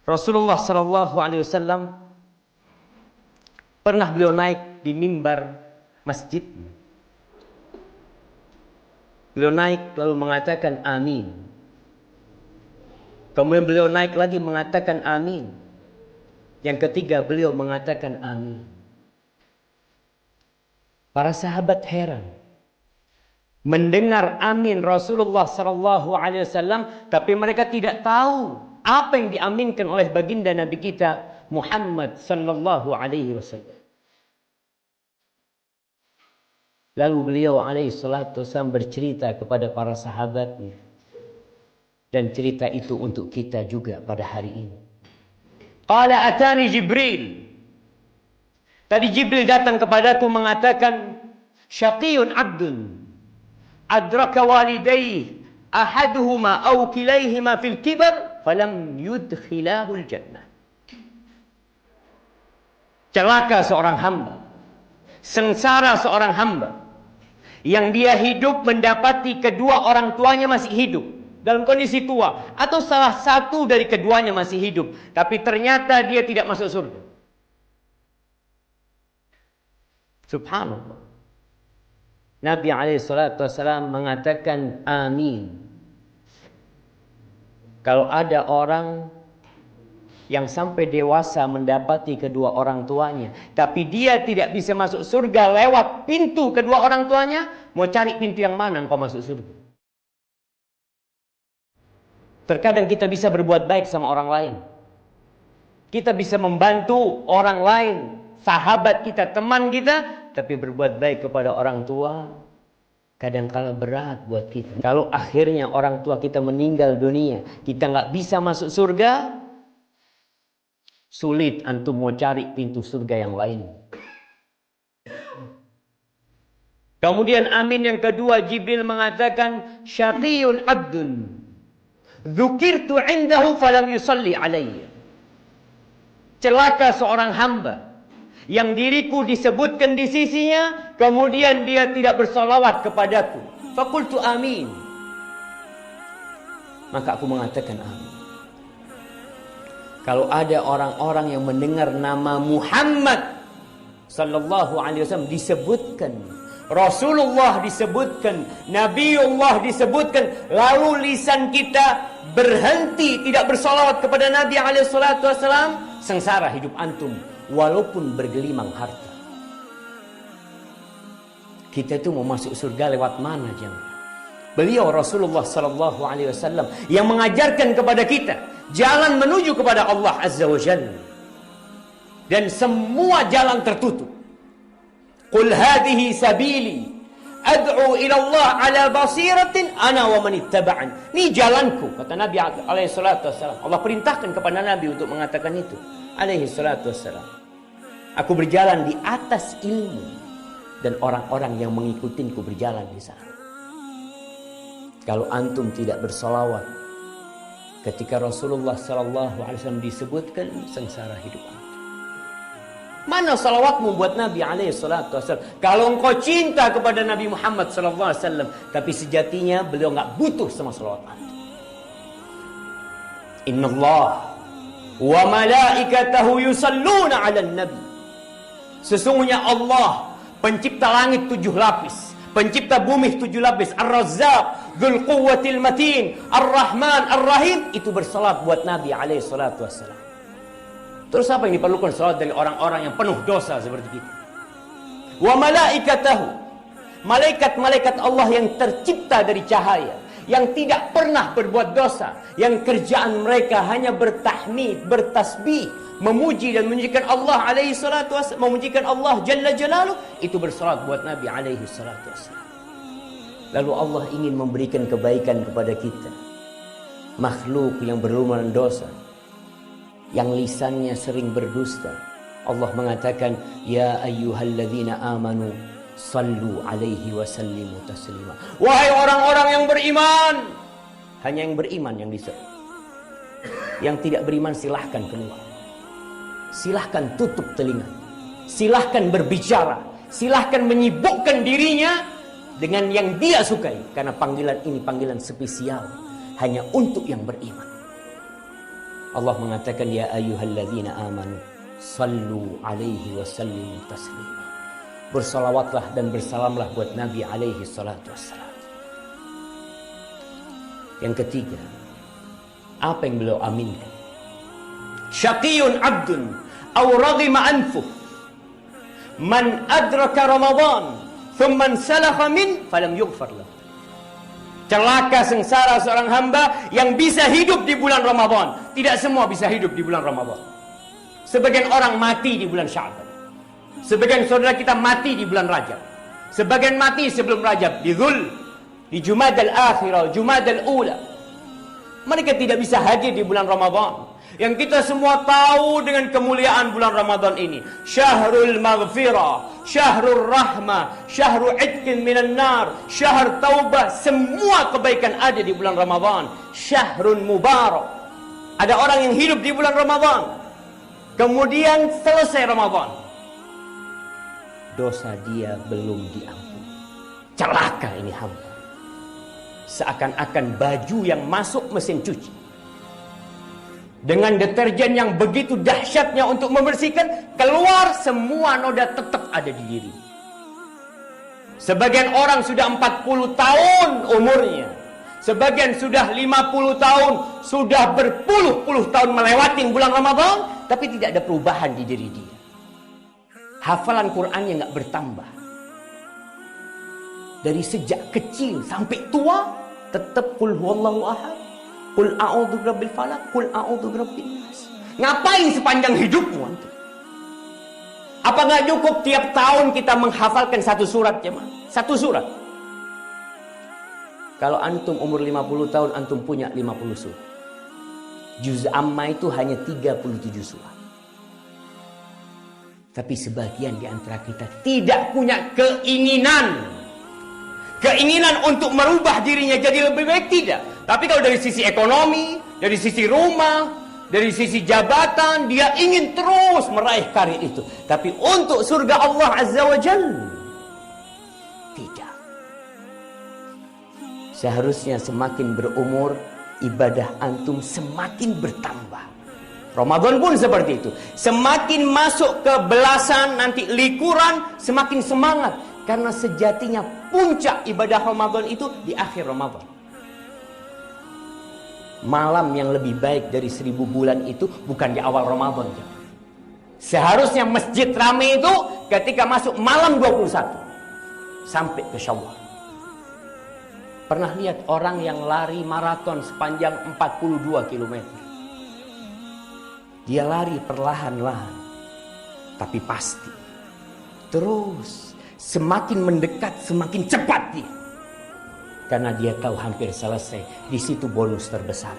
Rasulullah Shallallahu Alaihi Wasallam pernah beliau naik di mimbar masjid. Beliau naik lalu mengatakan amin. Kemudian beliau naik lagi mengatakan amin. Yang ketiga beliau mengatakan amin. Para sahabat heran mendengar amin Rasulullah Shallallahu Alaihi Wasallam, tapi mereka tidak tahu apa yang diaminkan oleh baginda Nabi kita Muhammad Sallallahu Alaihi Wasallam. Lalu beliau alaihi salatu wasallam bercerita kepada para sahabatnya, dan cerita itu untuk kita juga pada hari ini. Qala atani Jibril. Tadi Jibril datang kepadaku mengatakan, syaqiyun abdun adraka walidayhi ahaduhuma aw kilayhima fil kibar falam yudkhilahul jannah. Celaka seorang hamba, sengsara seorang hamba yang dia hidup mendapati kedua orang tuanya masih hidup dalam kondisi tua, atau salah satu dari keduanya masih hidup, tapi ternyata dia tidak masuk surga. Subhanallah. Nabi SAW mengatakan amin. Kalau ada orang yang sampai dewasa mendapati kedua orang tuanya, tapi dia tidak bisa masuk surga lewat pintu kedua orang tuanya, mau cari pintu yang mana engkau masuk surga? Terkadang kita bisa berbuat baik sama orang lain. Kita bisa membantu orang lain, sahabat kita, teman kita, tapi berbuat baik kepada orang tua kadang-kala berat buat kita. Kalau akhirnya orang tua kita meninggal dunia, kita nggak bisa masuk surga, sulit antum mau cari pintu surga yang lain. Kemudian amin yang kedua, Jibril mengatakan syaqiyun abdun dzukirtu indahu falam yusalli alayya. Celaka seorang hamba yang diriku disebutkan di sisinya, kemudian dia tidak bersalawat kepadaku. Faqultu amin. Maka aku mengatakan amin. Kalau ada orang-orang yang mendengar nama Muhammad Sallallahu Alaihi Wasallam disebutkan, Rasulullah disebutkan, Nabiullah disebutkan, lalu lisan kita berhenti tidak bersalawat kepada Nabi Alaihi Wasallam, sengsara hidup antum walaupun bergelimang harta. Kita itu mau masuk surga lewat mana jemaah? Beliau Rasulullah Sallallahu Alaihi Wasallam yang mengajarkan kepada kita jalan menuju kepada Allah Azza wa Jalla, dan semua jalan tertutup. Qul hadhihi sabili ad'u ila Allah ala basiratin ana wa man ittaba'an. Ini jalanku, kata Nabi alaihi salatu wasallam. Allah perintahkan kepada Nabi untuk mengatakan itu alaihi salatu wasallam. Aku berjalan di atas ilmu, dan orang-orang yang mengikutinku berjalan di sana. Kalau antum tidak bersolawat ketika Rasulullah Sallallahu Alaihi Wasallam disebutkan, sengsara hidup antum. Mana salawatmu buat Nabi Alaihi Salatu Wasallam? Kalau engkau cinta kepada Nabi Muhammad Sallallahu Alaihi Wasallam, tapi sejatinya beliau nggak butuh sama salawat antum. Inna Allah wa malaikatahu yusalluna 'alan nabi. Sesungguhnya Allah, pencipta langit 7 lapis, pencipta bumi 7 lapis, Ar-Razzaq, Dzul Quwwatil Matin, Ar-Rahman, Ar-Rahim, itu bersalat buat Nabi alaihi salatu wassalam. Terus apa yang diperlukan salat dari orang-orang yang penuh dosa seperti kita? Wa malaikatahu, malaikat-malaikat Allah yang tercipta dari cahaya, yang tidak pernah berbuat dosa, yang kerjaan mereka hanya bertahmid, bertasbih, memuji dan memujikan Allah alaihi salatu wassalam, memujikan Allah jalla jalaluh, itu bersalat buat Nabi alaihi salatu wassalam. Lalu Allah ingin memberikan kebaikan kepada kita, makhluk yang berlumuran dosa, yang lisannya sering berdusta. Allah mengatakan, ya ayyuhalladzina amanu sallu alaihi wasallimu taslima. Wahai orang-orang yang beriman, hanya yang beriman yang bisa. Yang tidak beriman silahkan keluar. Silahkan tutup telinga. Silahkan berbicara. Silahkan menyibukkan dirinya dengan yang dia sukai. Karena panggilan ini panggilan spesial, hanya untuk yang beriman. Allah mengatakan, ya ayyuhalladzina amanu sallu alaihi wa sallimu taslima. Bersalawatlah dan bersalamlah buat Nabi alaihi salatu wassalam. Yang ketiga, apa yang beliau aminkan? Syaqiyun abdun aw raghima anfuh man adraka Ramadan thumma salakha min falam yughfar lahu. Celaka sengsara seorang hamba yang bisa hidup di bulan Ramadan. Tidak semua bisa hidup di bulan Ramadan. Sebagian orang mati di bulan Sya'ban. Sebagian saudara kita mati di bulan Rajab. Sebagian mati sebelum Rajab, di Dhul, di Jumadal Akhirah, Jumadal Ula. Mereka tidak bisa hadir di bulan Ramadan. Yang kita semua tahu dengan kemuliaan bulan Ramadan ini. Syahrul Maghfirah, Syahrul Rahmah, Syahrul Itqin minan nar, Syahr Taubah. Semua kebaikan ada di bulan Ramadan. Syahrul Mubarak. Ada orang yang hidup di bulan Ramadan, kemudian selesai Ramadan, dosa dia belum diampuni. Celaka ini hamba. Seakan-akan baju yang masuk mesin cuci dengan deterjen yang begitu dahsyatnya untuk membersihkan, keluar semua noda tetap ada di diri. Sebagian orang sudah 40 tahun umurnya, sebagian sudah 50 tahun, sudah berpuluh-puluh tahun melewati bulan Ramadan, tapi tidak ada perubahan di diri dia. Hafalan Qur'annya nggak bertambah. Dari sejak kecil sampai tua, tetap qul huwallahu ahad, qul a'udzu birabbil falaq, qul a'udzu birabbin nas. Ngapain sepanjang hidupmu antum? Apa nggak cukup tiap tahun kita menghafalkan satu surat, jemaah? Satu surat. Kalau antum umur 50 tahun, antum punya 50 surat. Juz amma itu hanya 37 surat. Tapi sebagian di antara kita tidak punya keinginan untuk merubah dirinya jadi lebih baik, tidak. Tapi kalau dari sisi ekonomi, dari sisi rumah, dari sisi jabatan, dia ingin terus meraih karir itu. Tapi untuk surga Allah Azza wa Jalla, tidak. Seharusnya semakin berumur, ibadah antum semakin bertambah. Ramadan pun seperti itu. Semakin masuk ke belasan, nanti likuran, semakin semangat. Karena sejatinya puncak ibadah Ramadan itu di akhir Ramadan. Malam yang lebih baik dari 1000 bulan itu bukan di awal Ramadan. Seharusnya masjid ramai itu ketika masuk malam 21 sampai ke Syawal. Pernah lihat orang yang lari maraton sepanjang 42 km. Dia lari perlahan-lahan, tapi pasti. Terus semakin mendekat semakin cepat dia. Karena dia tahu hampir selesai. Di situ bonus terbesar.